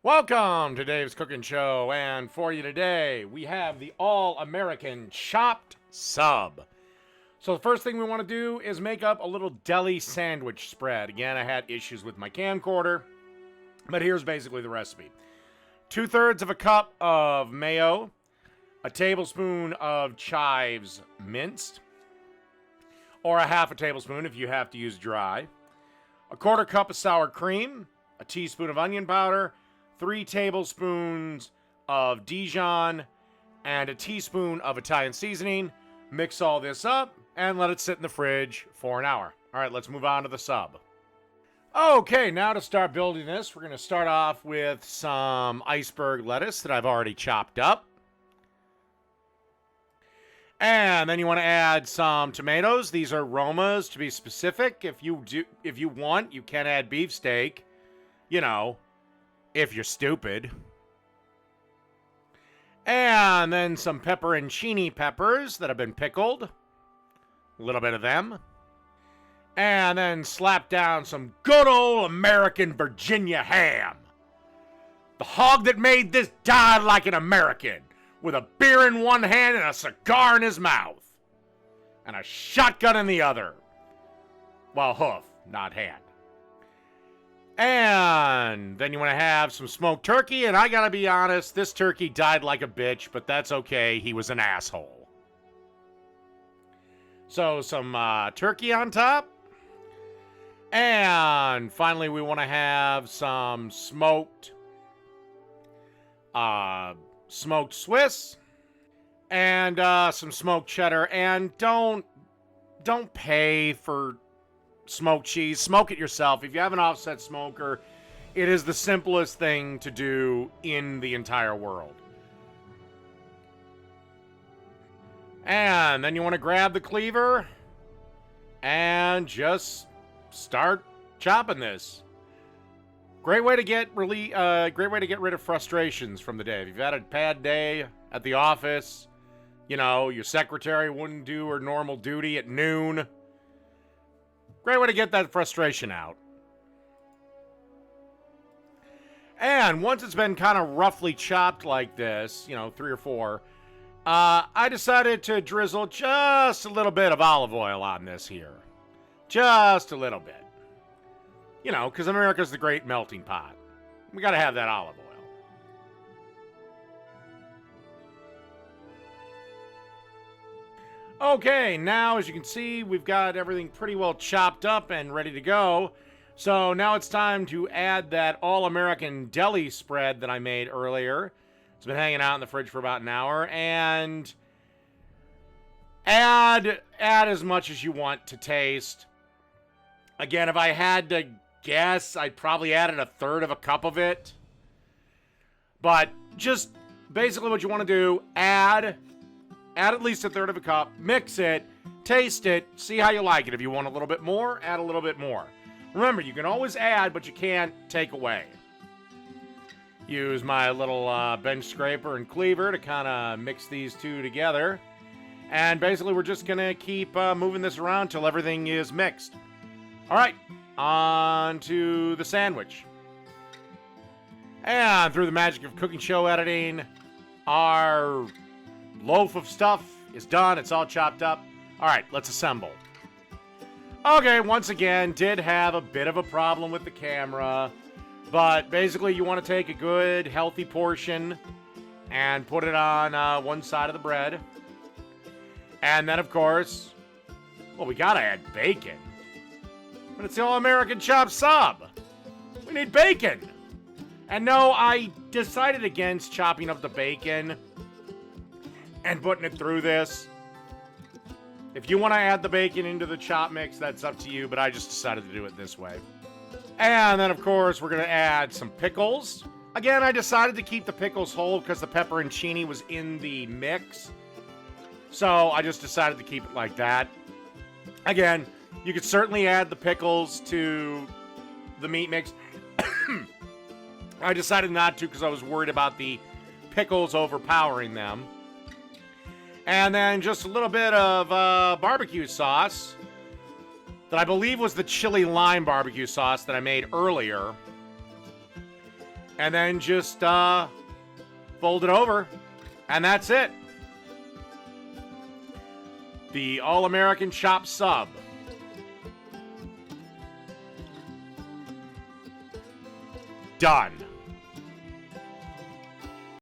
Welcome to Dave's Cooking Show, and for you today, we have the All-American Chopped Sub. So the first thing we want to do is make up a little deli sandwich spread. Again, I had issues with my camcorder, but here's basically the recipe. 2/3 of a cup of mayo, a tablespoon of chives minced, or a half a tablespoon if you have to use dry, a 1/4 cup of sour cream, a teaspoon of onion powder, 3 tablespoons of Dijon, and a teaspoon of Italian seasoning. Mix all this up and let it sit in the fridge for an hour. All right, let's move on to the sub. Okay, now to start building this, we're going to start off with some iceberg lettuce that I've already chopped up. And then you want to add some tomatoes. These are Romas to be specific. If you want, you can add beefsteak. You know, if you're stupid. And then some pepperoncini peppers that have been pickled. A little bit of them. And then slap down some good old American Virginia ham. The hog that made this died like an American, with a beer in one hand and a cigar in his mouth. And a shotgun in the other. Well, hoof, not hand. And then you want to have some smoked turkey, and I gotta be honest, this turkey died like a bitch, but that's okay, he was an asshole. So some turkey on top. And finally we want to have some smoked Swiss and some smoked cheddar. And don't pay for smoked cheese. Smoke it yourself. If you have an offset smoker, it is the simplest thing to do in the entire world. And then you want to grab the cleaver and just start chopping this. Great way to get rid of frustrations from the day. If you've had a bad day at the office, you know, your secretary wouldn't do her normal duty at noon. Great way to get that frustration out. And once it's been kind of roughly chopped like this, you know, 3 or 4, I decided to drizzle just a little bit of olive oil on this here. Just a little bit. You know, because America's the great melting pot. We got to have that olive oil. Okay, now as you can see, we've got everything pretty well chopped up and ready to go. So now it's time to add that all-American deli spread that I made earlier. It's been hanging out in the fridge for about an hour. And add as much as you want to taste. Again, if I had to guess, I'd probably added 1/3 of a cup of it. But just basically what you want to do, add at least 1/3 of a cup, mix it, taste it, see how you like it. If you want a little bit more, add a little bit more. Remember, you can always add, but you can't take away. Use my little bench scraper and cleaver to kind of mix these two together. And basically, we're just going to keep moving this around till everything is mixed. All right, on to the sandwich. And through the magic of cooking show editing, our loaf of stuff is done. It's all chopped up. All right, let's assemble. Okay, once again, did have a bit of a problem with the camera, but basically you want to take a good, healthy portion and put it on one side of the bread. And then, of course, well, we got to add bacon. But it's the all-American chopped sub. We need bacon. And no, I decided against chopping up the bacon and putting it through this. If you want to add the bacon into the chop mix, that's up to you, but I just decided to do it this way. And then, of course, we're going to add some pickles. Again, I decided to keep the pickles whole because the pepperoncini was in the mix. So I just decided to keep it like that. Again, you could certainly add the pickles to the meat mix. I decided not to because I was worried about the pickles overpowering them. And then just a little bit of barbecue sauce that I believe was the chili lime barbecue sauce that I made earlier. and then just fold it over, and that's it. The All-American Chopped Sub. Done.